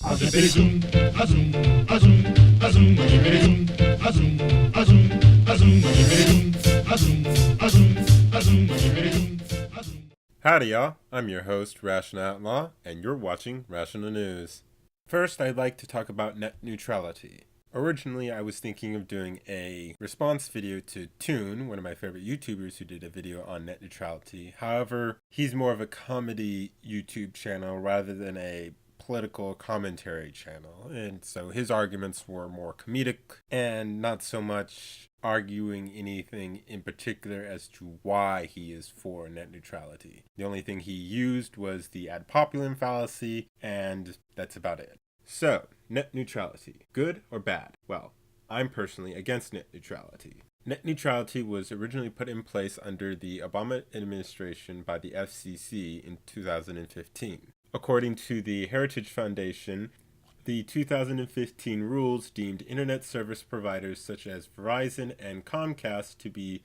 Howdy y'all, I'm your host, Rational Outlaw, and you're watching Rational News. First, I'd like to talk about net neutrality. Originally, I was thinking of doing a response video to Toon, one of my favorite YouTubers who did a video on net neutrality. However, he's more of a comedy YouTube channel rather than a political commentary channel, and so his arguments were more comedic and not so much arguing anything in particular as to why he is for net neutrality. The only thing he used was the ad populum fallacy, and that's about it. So, net neutrality, good or bad? Well, I'm personally against net neutrality. Net neutrality was originally put in place under the Obama administration by the FCC in 2015. According to the Heritage Foundation, the 2015 rules deemed internet service providers such as Verizon and Comcast to be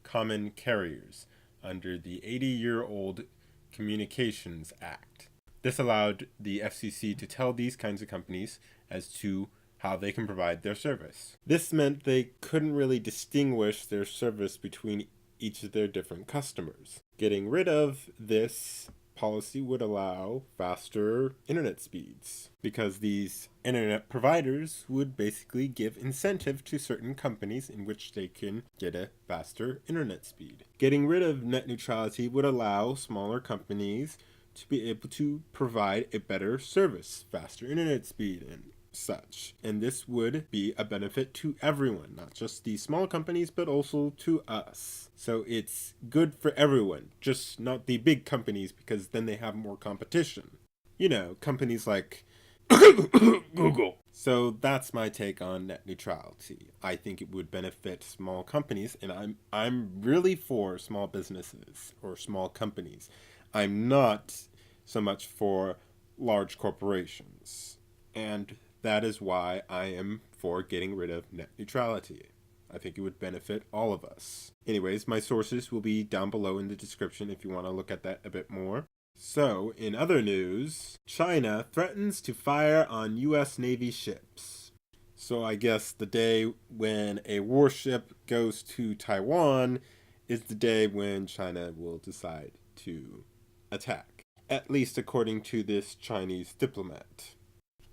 common carriers under the 80-year-old Communications Act. This allowed the FCC to tell these kinds of companies as to how they can provide their service. This meant they couldn't really distinguish their service between each of their different customers. Getting rid of this policy would allow faster internet speeds, because these internet providers would basically give incentive to certain companies in which they can get a faster internet speed. Getting rid of net neutrality would allow smaller companies to be able to provide a better service, faster internet speed and such. And this would be a benefit to everyone, not just the small companies, but also to us. So it's good for everyone, just not the big companies, because then they have more competition. You know, companies like Google. So that's my take on net neutrality. I think it would benefit small companies, and I'm really for small businesses or small companies. I'm not so much for large corporations. And that is why I am for getting rid of net neutrality. I think it would benefit all of us. Anyways, my sources will be down below in the description if you want to look at that a bit more. So, in other news, China threatens to fire on U.S. Navy ships. So I guess the day when a warship goes to Taiwan is the day when China will decide to attack. At least according to this Chinese diplomat.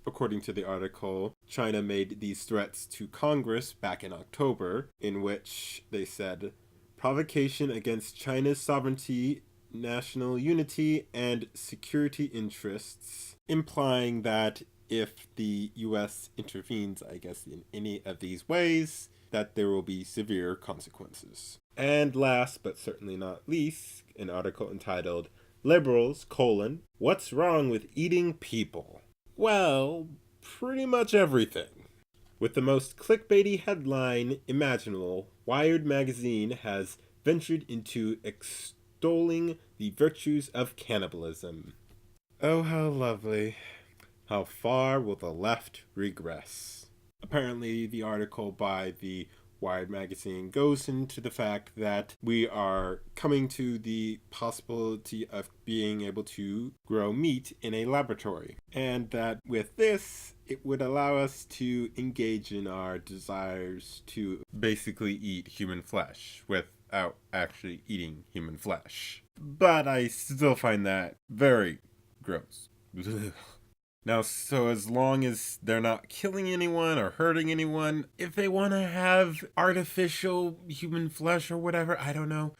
According to the article, China made these threats to Congress back in October, in which they said, provocation against China's sovereignty, national unity, and security interests, implying that if the U.S. intervenes, I guess, in any of these ways, that there will be severe consequences. And last, but certainly not least, an article entitled, Liberals, What's Wrong with Eating People? Well, pretty much everything. With the most clickbaity headline imaginable, Wired magazine has ventured into extolling the virtues of cannibalism. Oh, how lovely. How far will the left regress? Apparently, the article by the Wired magazine goes into the fact that we are coming to the possibility of being able to grow meat in a laboratory, and that with this, it would allow us to engage in our desires to basically eat human flesh without actually eating human flesh. But I still find that very gross. Now, so as long as they're not killing anyone or hurting anyone, if they want to have artificial human flesh or whatever, I don't know.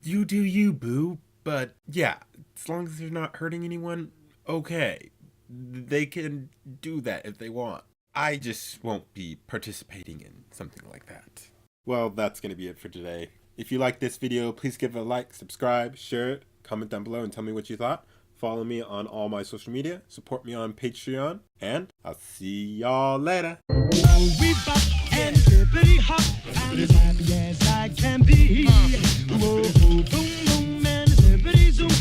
You do you, boo. But yeah, as long as they're not hurting anyone, okay. They can do that if they want. I just won't be participating in something like that. Well, that's going to be it for today. If you like this video, please give it a like, subscribe, share it, comment down below and tell me what you thought. Follow me on all my social media, support me on Patreon, and I'll see y'all later. We bop and hippity hop, I'm as happy as I can be. Whoa, boom, boom, and hippity zoom.